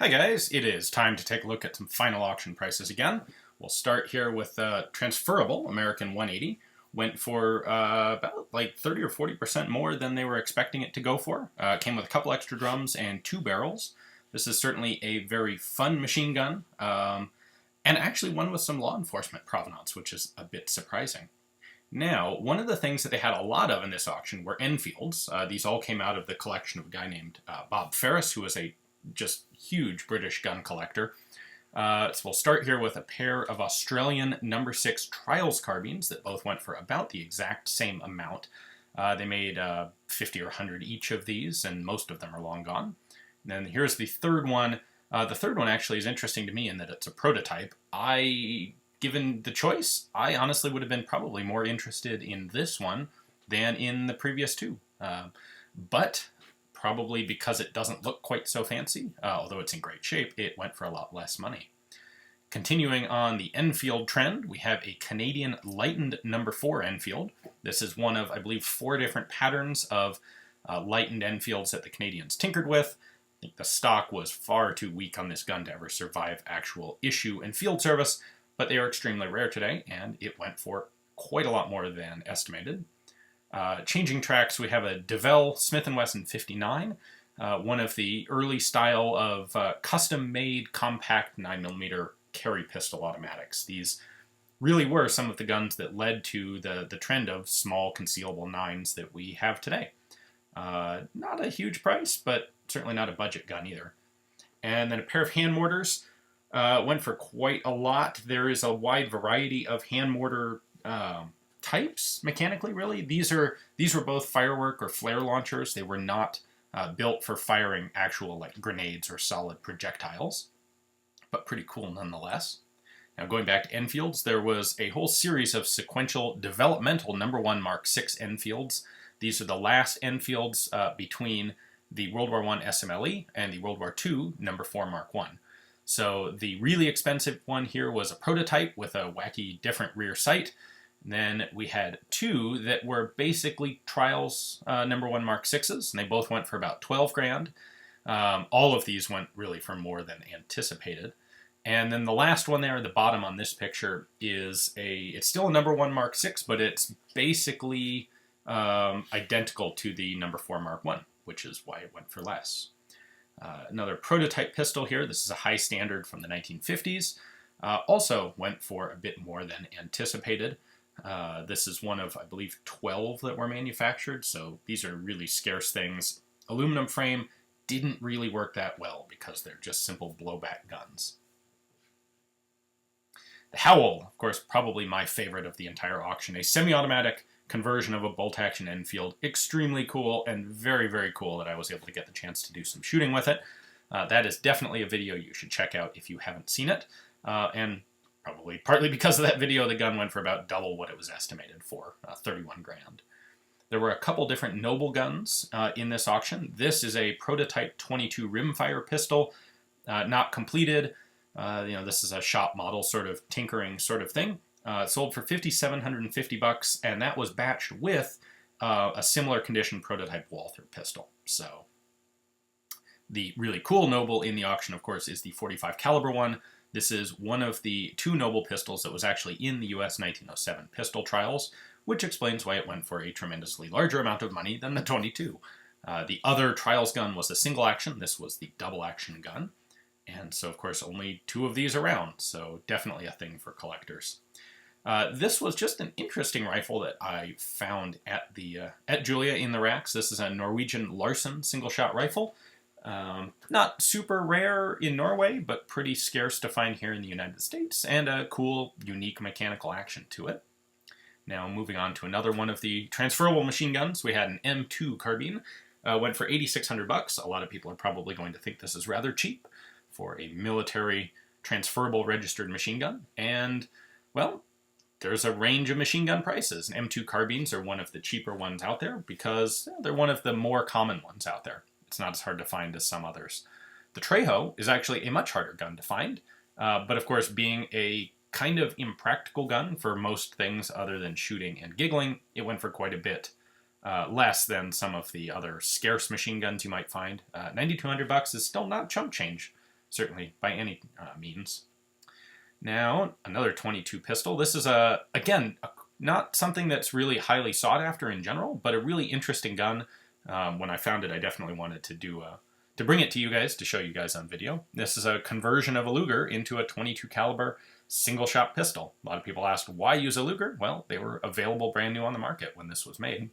Hi guys, it is time to take a look at some final auction prices again. We'll start here with Transferable American 180. Went for about like 30 or 40% more than they were expecting it to go for. Came with a couple extra drums and 2 barrels. This is certainly a very fun machine gun, and actually one with some law enforcement provenance, which is a bit surprising. Now, one of the things that they had a lot of in this auction were Enfields. These all came out of the collection of a guy named Bob Ferris, who was a just huge British gun collector. So we'll start here with a pair of Australian No. 6 Trials carbines that both went for about the exact same amount. They made 50 or 100 each of these, and most of them are long gone. And then here's the third one. The third one actually is interesting to me in that it's a prototype. Given the choice, I honestly would have been probably more interested in this one than in the previous two. But probably because it doesn't look quite so fancy, although it's in great shape, it went for a lot less money. Continuing on the Enfield trend, we have a Canadian lightened No. 4 Enfield. This is one of, I believe, 4 different patterns of lightened Enfields that the Canadians tinkered with. I think the stock was far too weak on this gun to ever survive actual issue and field service, but they are extremely rare today, and it went for quite a lot more than estimated. Changing tracks, we have a Devel Smith & Wesson 59, one of the early style of custom-made compact 9mm carry pistol automatics. These really were some of the guns that led to the trend of small concealable 9s that we have today. Not a huge price, but certainly not a budget gun either. And then a pair of hand mortars went for quite a lot. There is a wide variety of hand mortar types, mechanically, really. These were both firework or flare launchers. They were not built for firing actual like grenades or solid projectiles, but pretty cool nonetheless. Now going back to Enfields, there was a whole series of sequential developmental No. 1 Mk6 Enfields. These are the last Enfields between the World War I SMLE and the World War II No. 4 Mark I. So the really expensive one here was a prototype with a wacky different rear sight. And then we had 2 that were basically trials No. 1 Mk6s, and they both went for about 12 grand. All of these went really for more than anticipated. And then the last one there, the bottom on this picture, it's still a No. 1 Mk6, but it's basically identical to the No. 4 Mark I, which is why it went for less. Another prototype pistol here. This is a high standard from the 1950s. Also went for a bit more than anticipated. This is one of, I believe, 12 that were manufactured, so these are really scarce things. Aluminum frame didn't really work that well because they're just simple blowback guns. The Howl, of course, probably my favorite of the entire auction. A semi-automatic conversion of a bolt-action Enfield. Extremely cool and very, very cool that I was able to get the chance to do some shooting with it. That is definitely a video you should check out if you haven't seen it. And probably partly because of that video, the gun went for about double what it was estimated for, 31 grand. There were a couple different Knoble guns in this auction. This is a prototype 22 rimfire pistol, not completed. This is a shop model sort of tinkering sort of thing. Sold for $5,750, and that was batched with a similar condition prototype Walther pistol. So the really cool Knoble in the auction, of course, is the 45 caliber one. This is one of the 2 Knoble pistols that was actually in the US 1907 pistol trials, which explains why it went for a tremendously larger amount of money than the 22. The other trials gun was a single action. This was the double action gun. And so, of course, only 2 of these around, so definitely a thing for collectors. This was just an interesting rifle that I found at Julia in the racks. This is a Norwegian Larsen single-shot rifle. Not super rare in Norway, but pretty scarce to find here in the United States, and a cool, unique mechanical action to it. Now, moving on to another one of the transferable machine guns, we had an M2 Carbine. Went for $8,600. A lot of people are probably going to think this is rather cheap for a military transferable registered machine gun, and, well, there's a range of machine gun prices. And M2 carbines are one of the cheaper ones out there because they're one of the more common ones out there. It's not as hard to find as some others. The Trejo is actually a much harder gun to find, but of course being a kind of impractical gun for most things other than shooting and giggling, it went for quite a bit less than some of the other scarce machine guns you might find. $9,200 is still not chump change certainly by any means. Now, another 22 pistol. This is, again, not something that's really highly sought after in general, but a really interesting gun. When I found it, I definitely wanted to bring it to you guys, to show you guys on video. This is a conversion of a Luger into a 22 caliber single shot pistol. A lot of people asked, why use a Luger? Well, they were available brand new on the market when this was made.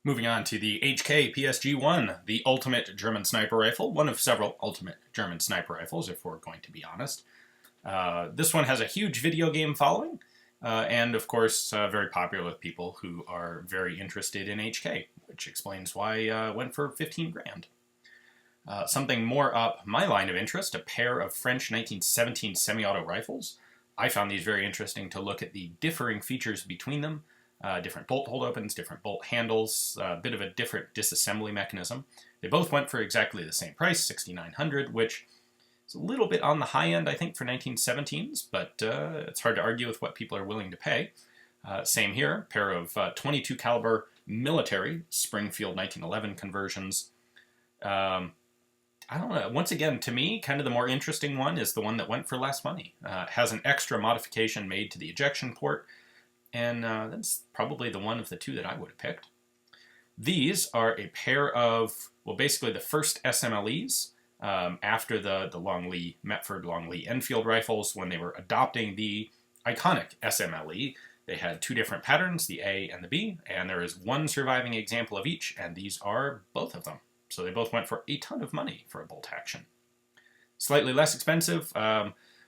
Moving on to the HK PSG-1, the ultimate German sniper rifle, one of several ultimate German sniper rifles, if we're going to be honest. This one has a huge video game following, and of course very popular with people who are very interested in HK, which explains why it went for 15 grand. Something more up my line of interest, a pair of French 1917 semi-auto rifles. I found these very interesting to look at the differing features between them. Different bolt hold opens, different bolt handles, a bit of a different disassembly mechanism. They both went for exactly the same price, $6,900, which is a little bit on the high end, I think, for 1917s, but it's hard to argue with what people are willing to pay. Same here, pair of 22 caliber military Springfield 1911 conversions. I don't know. Once again, to me, kind of the more interesting one is the one that went for less money. It has an extra modification made to the ejection port, and that's probably the one of the two that I would have picked. These are a pair of, well, basically the first SMLEs after the Metford Longley Enfield rifles. When they were adopting the iconic SMLE, they had two different patterns, the A and the B, and there is one surviving example of each, and these are both of them. So they both went for a ton of money for a bolt action. Slightly less expensive,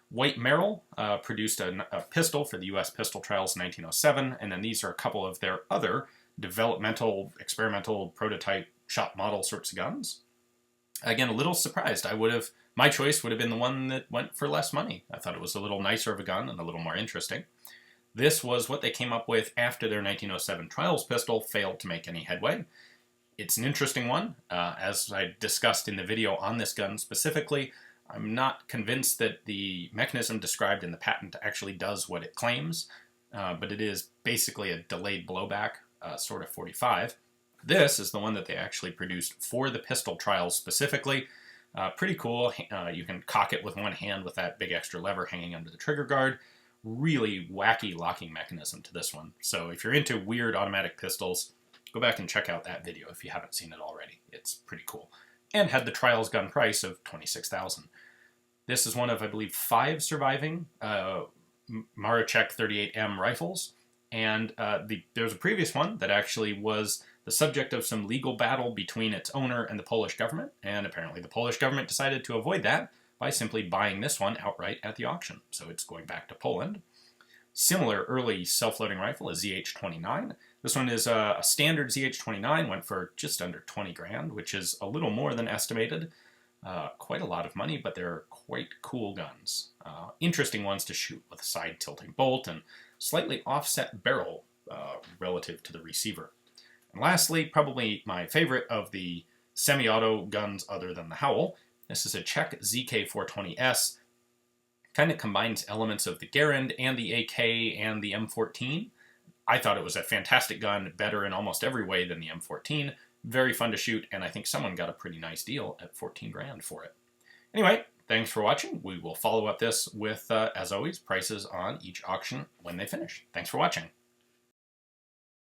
White Merrill produced a pistol for the U.S. pistol trials in 1907, and then these are a couple of their other developmental, experimental, prototype, shop model sorts of guns. Again, a little surprised. My choice would have been the one that went for less money. I thought it was a little nicer of a gun and a little more interesting. This was what they came up with after their 1907 trials pistol failed to make any headway. It's an interesting one. As I discussed in the video on this gun specifically, I'm not convinced that the mechanism described in the patent actually does what it claims, but it is basically a delayed blowback, sort of 45. This is the one that they actually produced for the pistol trials specifically. Pretty cool. You can cock it with one hand with that big extra lever hanging under the trigger guard. Really wacky locking mechanism to this one. So if you're into weird automatic pistols, go back and check out that video if you haven't seen it already. It's pretty cool. And had the trials gun price of $26,000. This is one of, I believe, 5 surviving Marachek 38M rifles. And there's a previous one that actually was the subject of some legal battle between its owner and the Polish government. And apparently the Polish government decided to avoid that by simply buying this one outright at the auction. So it's going back to Poland. Similar early self-loading rifle, a ZH-29. This one is a standard ZH-29, went for just under 20 grand, which is a little more than estimated. Quite a lot of money, but they're quite cool guns. Interesting ones to shoot with a side tilting bolt and slightly offset barrel relative to the receiver. And lastly, probably my favorite of the semi-auto guns other than the Howl, this is a Czech ZK420S. Kind of combines elements of the Garand and the AK and the M14. I thought it was a fantastic gun, better in almost every way than the M14. Very fun to shoot, and I think someone got a pretty nice deal at 14 grand for it. Anyway, thanks for watching. We will follow up this with, as always, prices on each auction when they finish. Thanks for watching.